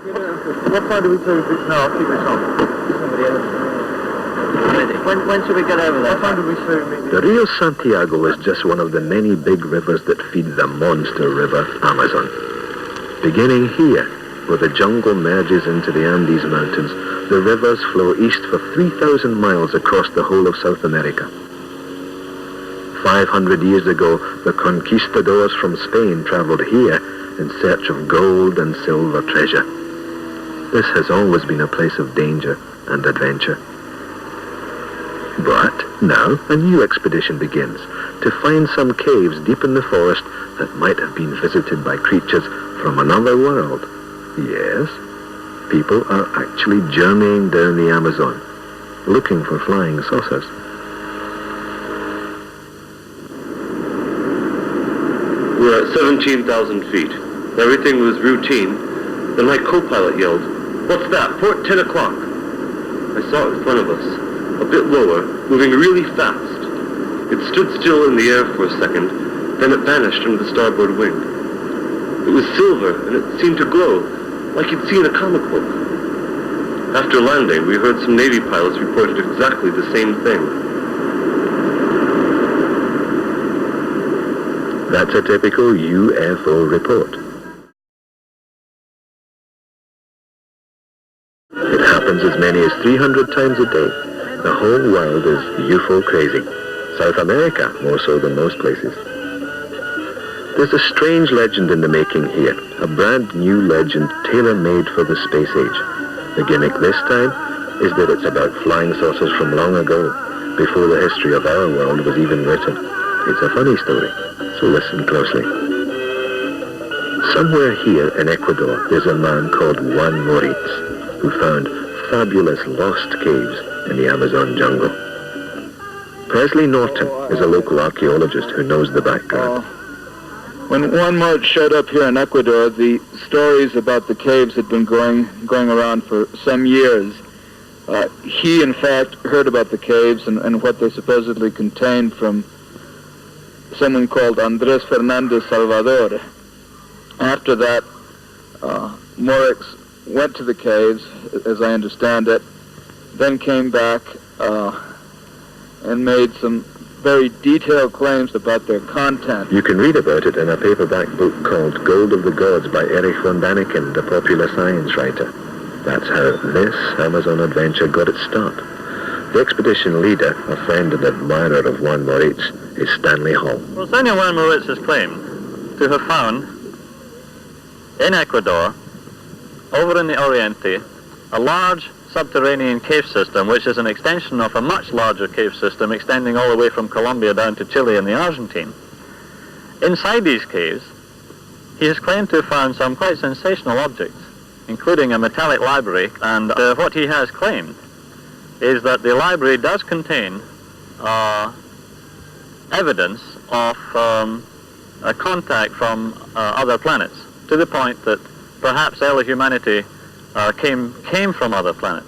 What time do we do this now? I'll keep this on. When should we get over there? What time do we see? The Rio Santiago is just one of the many big rivers that feed the monster river Amazon. Beginning here, where the jungle merges into the Andes Mountains, the rivers flow east for 3,000 miles across the whole of South America. 500 years ago, the conquistadors from Spain traveled here in search of gold and silver treasure. This has always been a place of danger and adventure. But now a new expedition begins to find some caves deep in the forest that might have been visited by creatures from another world. Yes, people are actually journeying down the Amazon, looking for flying saucers. We're at 17,000 feet. Everything was routine. Then my co-pilot yelled, "What's that? Port 10 o'clock." I saw it in front of us, a bit lower, moving really fast. It stood still in the air for a second, then it vanished from the starboard wing. It was silver, and it seemed to glow, like you'd see in a comic book. After landing, we heard some Navy pilots reported exactly the same thing. That's a typical UFO report. It happens as many as 300 times a day. The whole world is UFO crazy. South America more so than most places. There's a strange legend in the making here, a brand new legend tailor-made for the space age. The gimmick this time is that it's about flying saucers from long ago, before the history of our world was even written. It's a funny story, so listen closely. Somewhere here in Ecuador, there's a man called Juan Moritz, who found fabulous lost caves in the Amazon jungle. Presley Norton is a local archaeologist who knows the background. When Juan Moritz showed up here in Ecuador, the stories about the caves had been going around for some years. He, in fact, heard about the caves and what they supposedly contained from someone called Andres Fernandez Salvador. After that, Moritz went to the caves, as I understand it, then came back and made some very detailed claims about their content. You can read about it in a paperback book called Gold of the Gods by Erich von Daniken, the popular science writer. That's how this Amazon adventure got its start. The expedition leader, a friend and admirer of Juan Moritz, is Stanley Hall. Well, Senor Juan Moritz has claimed to have found in Ecuador, over in the Oriente, a large subterranean cave system, which is an extension of a much larger cave system extending all the way from Colombia down to Chile and the Argentine. Inside these caves, he has claimed to have found some quite sensational objects, including a metallic library, and what he has claimed is that the library does contain evidence of a contact from other planets, to the point that perhaps early humanity came from other planets.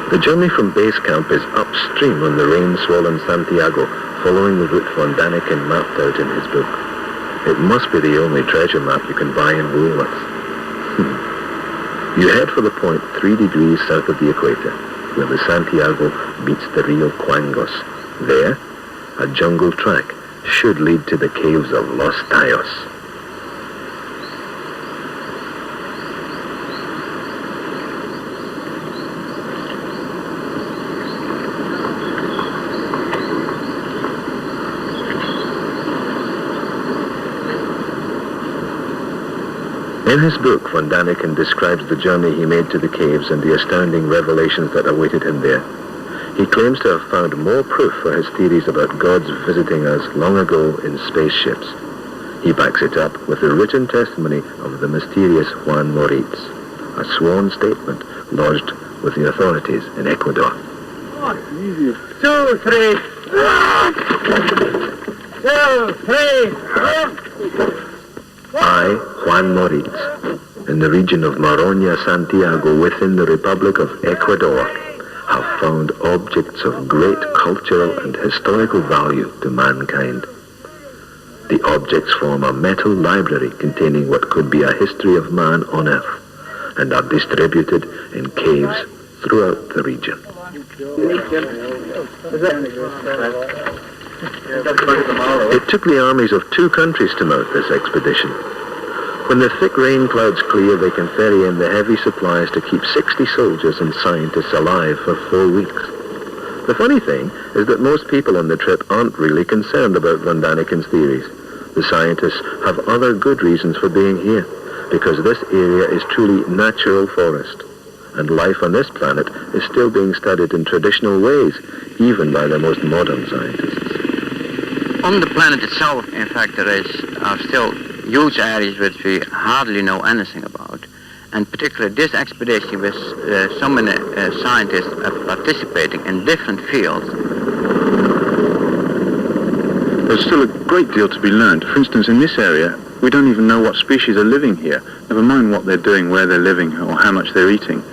The journey from base camp is upstream on the rain-swollen Santiago, following the route von Daniken mapped out in his book. It must be the only treasure map you can buy in Woolworths. You head for the point 3 degrees south of the equator, where the Santiago meets the Rio Cuangos. There, a jungle track should lead to the caves of Los Tayos. In his book, von Daniken describes the journey he made to the caves and the astounding revelations that awaited him there. He claims to have found more proof for his theories about gods visiting us long ago in spaceships. He backs it up with the written testimony of the mysterious Juan Moritz, a sworn statement lodged with the authorities in Ecuador. 2, 3. 2, 3. I, Juan Moritz, in the region of Maroña, Santiago, within the Republic of Ecuador, have found objects of great cultural and historical value to mankind. The objects form a metal library containing what could be a history of man on Earth, and are distributed in caves throughout the region. It took the armies of 2 countries to mount this expedition. When the thick rain clouds clear, they can ferry in the heavy supplies to keep 60 soldiers and scientists alive for 4 weeks. The funny thing is that most people on the trip aren't really concerned about von Daniken's theories. The scientists have other good reasons for being here, because this area is truly natural forest, and life on this planet is still being studied in traditional ways, even by the most modern scientists. On the planet itself, in fact, there are still huge areas which we hardly know anything about. And particularly this expedition with so many scientists participating in different fields. There's still a great deal to be learned. For instance, in this area, we don't even know what species are living here, never mind what they're doing, where they're living, or how much they're eating.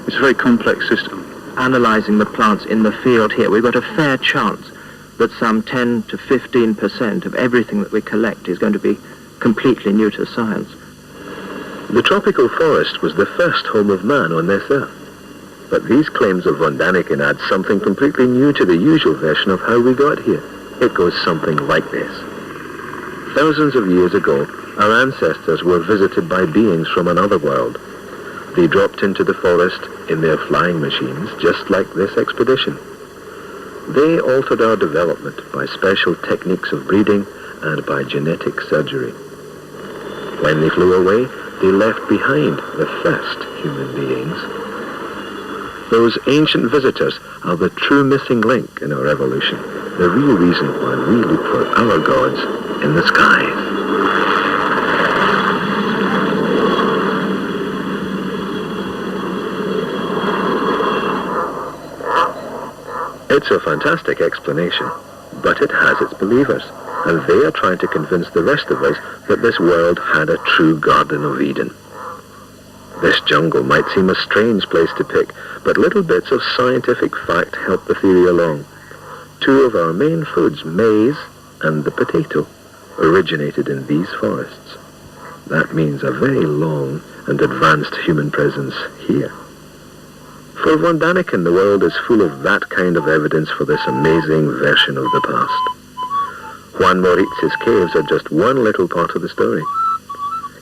It's a very complex system. Analysing the plants in the field here, we've got a fair chance that some 10 to 15% of everything that we collect is going to be completely new to science. The tropical forest was the first home of man on this Earth. But these claims of von Daniken add something completely new to the usual version of how we got here. It goes something like this. Thousands of years ago, our ancestors were visited by beings from another world. They dropped into the forest in their flying machines, just like this expedition. They altered our development by special techniques of breeding and by genetic surgery. When they flew away, they left behind the first human beings. Those ancient visitors are the true missing link in our evolution, the real reason why we look for our gods in the skies. It's a fantastic explanation, but it has its believers, and they are trying to convince the rest of us that this world had a true Garden of Eden. This jungle might seem a strange place to pick, but little bits of scientific fact help the theory along. 2 of our main foods, maize and the potato, originated in these forests. That means a very long and advanced human presence here. For von Daniken, the world is full of that kind of evidence for this amazing version of the past. Juan Moritz's caves are just one little part of the story.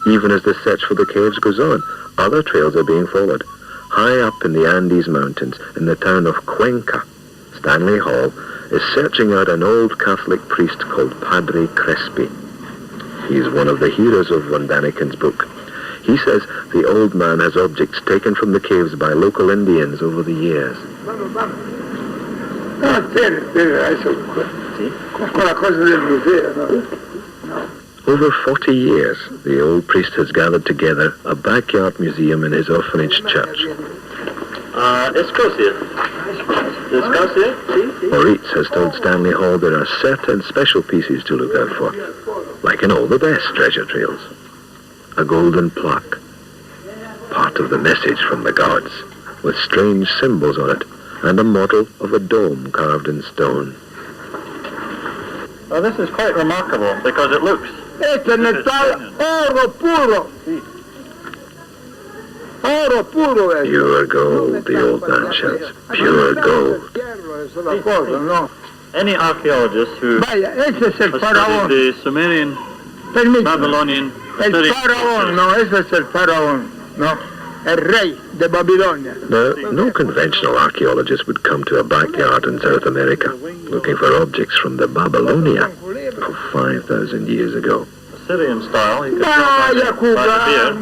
Even as the search for the caves goes on, other trails are being followed. High up in the Andes Mountains, in the town of Cuenca, Stanley Hall is searching out an old Catholic priest called Padre Crespi. He is one of the heroes of von Daniken's book. He says the old man has objects taken from the caves by local Indians over the years. Over 40 years, the old priest has gathered together a backyard museum in his orphanage church. Moritz has told Stanley Hall there are certain special pieces to look out for, like in all the best treasure trails. A golden plaque, part of the message from the gods, with strange symbols on it, and a model of a dome carved in stone. Well, this is quite remarkable because it looks... Este nectar oro puro. Oro puro es. Pure gold, the old man shouts. Pure gold. Any archaeologist who Vaya, ese es el has faraón. studied the Sumerian, Permíteme. Babylonian... El faraón, no, ese es el faraón, no. El rey de Babilonia. Now, no conventional archaeologist would come to a backyard in South America looking for objects from the Babylonia of 5,000 years ago. Syrian style, you can Vaya, tell by the beard.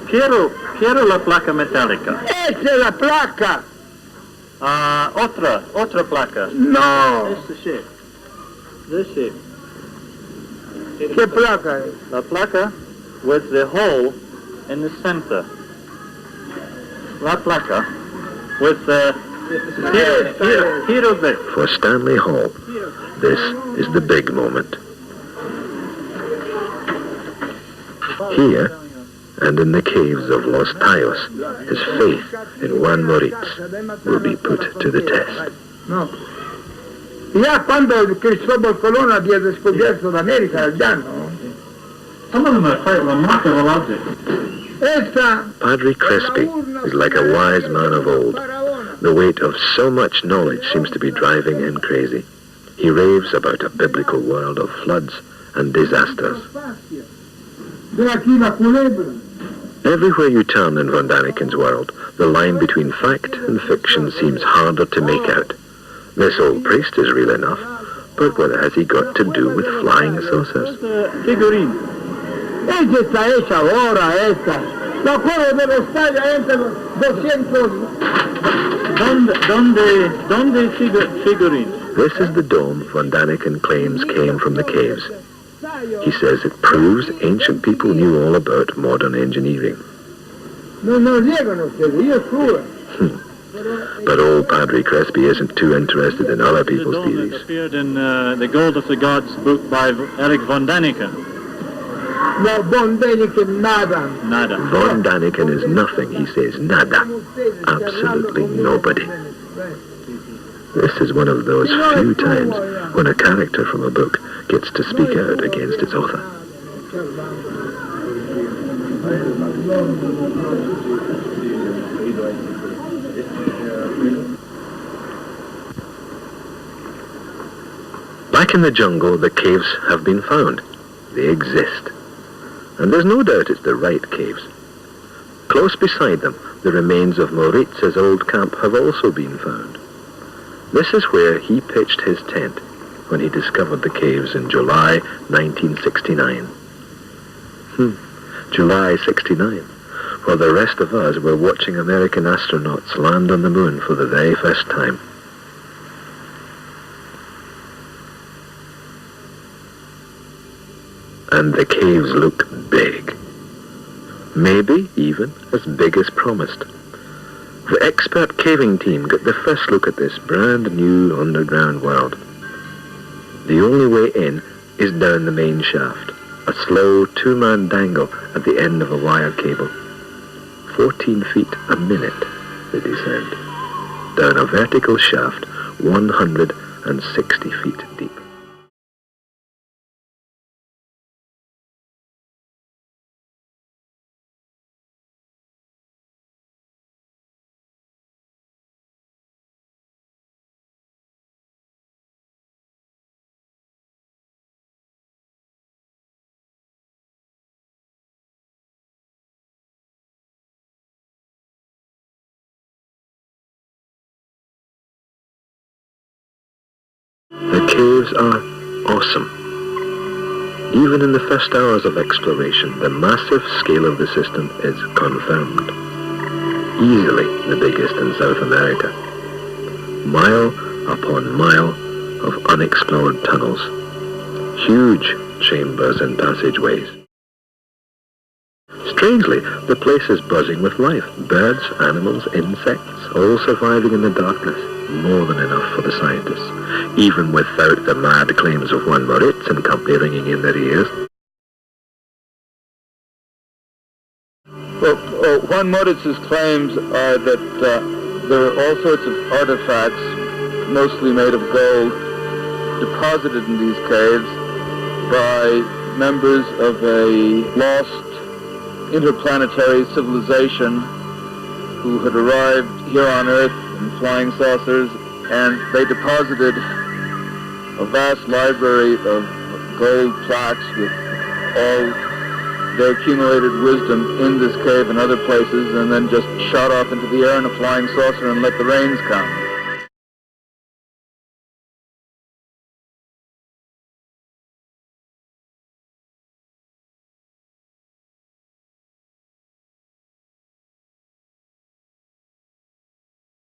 cubano. Quiero la placa metálica. Esa es la placa. Otra placa. No, It's the shape. This shape. ¿qué placa es? La placa with the hole in the center. La placa with the... Here of it. For Stanley Hall, this is the big moment. Here, and in the caves of Los Tayos, his faith in Juan Moritz will be put to the test. No. Ya cuando Cristóbal Colón había descubierto la América ya no. Some of them are quite remarkable objects. Esta Padre Crespi is like a wise man of old. The weight of so much knowledge seems to be driving him crazy. He raves about a biblical world of floods and disasters. Ve aquí la culebra. Everywhere you turn in Von Daniken's world, the line between fact and fiction seems harder to make out. This old priest is real enough, but what has he got to do with flying saucers? Figurine. Ella está hecha ahora, esta. La cueva de los talla entre los 200. Donde figurine? This is the dome Von Daniken claims came from the caves. He says it proves ancient people knew all about modern engineering. No llegan ustedes, yo juro. But old Padre Crespi isn't too interested in other people's theories. Appeared in the Gold of the Gods book by Eric von Daniken. No, Von Daniken, nada. Nada. Von Daniken is nothing, he says, nada. Absolutely nobody. This is one of those few times when a character from a book gets to speak out against its author. Back in the jungle, the caves have been found. They exist. And there's no doubt it's the right caves. Close beside them, the remains of Moritz's old camp have also been found. This is where he pitched his tent when he discovered the caves in July 1969. July 69, while the rest of us were watching American astronauts land on the moon for the very first time. And the caves look big. Maybe even as big as promised. The expert caving team got the first look at this brand new underground world. The only way in is down the main shaft, a slow two-man dangle at the end of a wire cable. 14 feet a minute they descend, down a vertical shaft 160 feet deep. The caves are awesome. Even in the first hours of exploration, the massive scale of the system is confirmed. Easily the biggest in South America. Mile upon mile of unexplored tunnels. Huge chambers and passageways. Strangely, the place is buzzing with life. Birds, animals, insects, all surviving in the darkness. More than enough for the scientists, even without the mad claims of Juan Moritz and company ringing in their ears. Well, Juan Moritz's claims are that there are all sorts of artifacts, mostly made of gold, deposited in these caves by members of a lost interplanetary civilization who had arrived here on Earth in flying saucers, and they deposited a vast library of gold plaques with all their accumulated wisdom in this cave and other places, and then just shot off into the air in a flying saucer and let the rains come.